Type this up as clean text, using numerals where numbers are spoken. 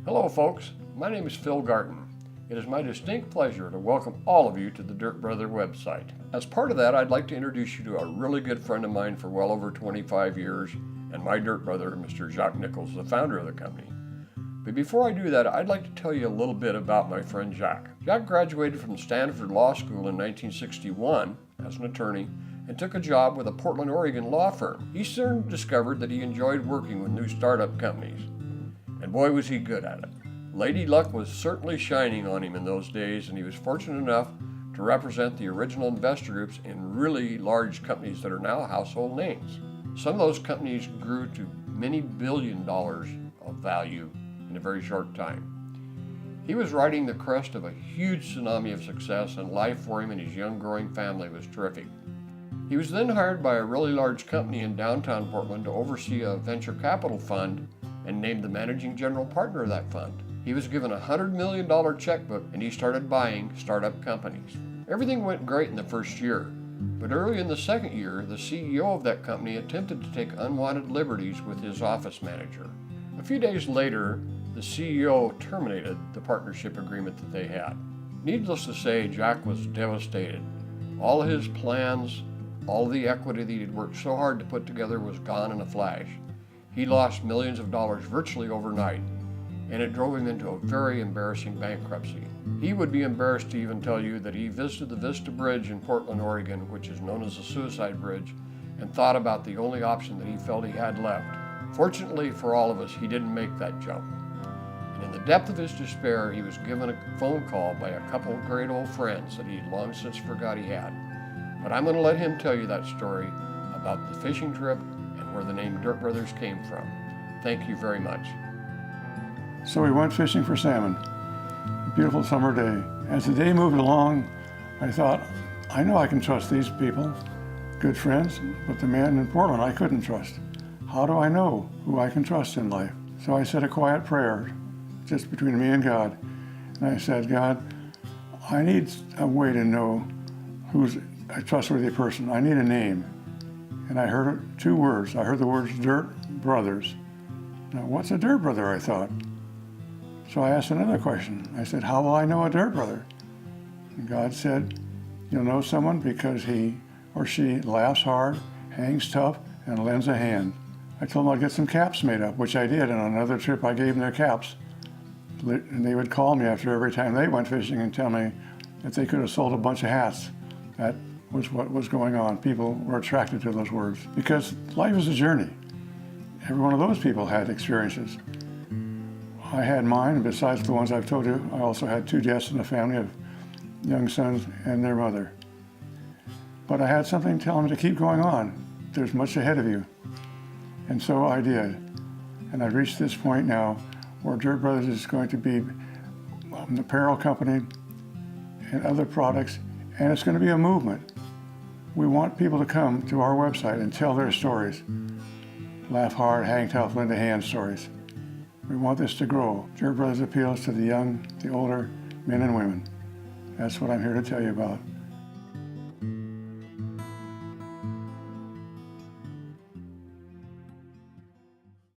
Hello folks, my name is Phil Garton. It is my distinct pleasure to welcome all of you to the Dirt Brother website. As part of that, I'd like to introduce you to a really good friend of mine for well over 25 years, and my Dirt Brother, Mr. Jacques Nichols, the founder of the company. But before I do that, I'd like to tell you a little bit about my friend Jacques. Jacques graduated from Stanford Law School in 1961 as an attorney and took a job with a Portland, Oregon law firm. He soon discovered that he enjoyed working with new startup companies. And boy was he good at it. Lady Luck was certainly shining on him in those days, and he was fortunate enough to represent the original investor groups in really large companies that are now household names. Some of those companies grew to many $billion of value in a very short time. He was riding the crest of a huge tsunami of success, and life for him and his young growing family was terrific. He was then hired by a really large company in downtown Portland to oversee a venture capital fund and named the managing general partner of that fund. He was given a $100 million checkbook, and he started buying startup companies. Everything went great in the first year, but early in the second year, the CEO of that company attempted to take unwanted liberties with his office manager. A few days later, the CEO terminated the partnership agreement that they had. Needless to say, Jacques was devastated. All his plans, all the equity that he'd worked so hard to put together was gone in a flash. He lost millions of dollars virtually overnight, and it drove him into a very embarrassing bankruptcy. He would be embarrassed to even tell you that he visited the Vista Bridge in Portland, Oregon, which is known as the Suicide Bridge, and thought about the only option that he felt he had left. Fortunately for all of us, he didn't make that jump. And in the depth of his despair, he was given a phone call by a couple of great old friends that he long since forgot he had. But I'm going to let him tell you that story about the fishing trip and where the name Dirt Brothers came from. Thank you very much. So we went fishing for salmon. A beautiful summer day. As the day moved along, I thought, I know I can trust these people, good friends, but the man in Portland I couldn't trust. How do I know who I can trust in life? So I said a quiet prayer, just between me and God. And I said, God, I need a way to know who's a trustworthy person. I need a name. And I heard two words. I heard the words Dirt Brothers. Now, what's a Dirt Brother, I thought. So I asked another question. I said, how will I know a Dirt Brother? And God said, you'll know someone because he or she laughs hard, hangs tough, and lends a hand. I told them I'd get some caps made up, which I did, and on another trip I gave them their caps. And they would call me after every time they went fishing and tell me that they could have sold a bunch of hats. That was what was going on. People were attracted to those words because life is a journey. Every one of those people had experiences. I had mine, and besides the ones I've told you, I also had two deaths in the family of young sons and their mother. But I had something telling me to keep going on. There's much ahead of you. And so I did. And I've reached this point now where Dirt Brothers is going to be an apparel company and other products, and it's going to be a movement. We want people to come to our website and tell their stories. Laugh hard, hang tough, lend a hand stories. We want this to grow. Dirt Brothers appeals to the young, the older, men and women. That's what I'm here to tell you about.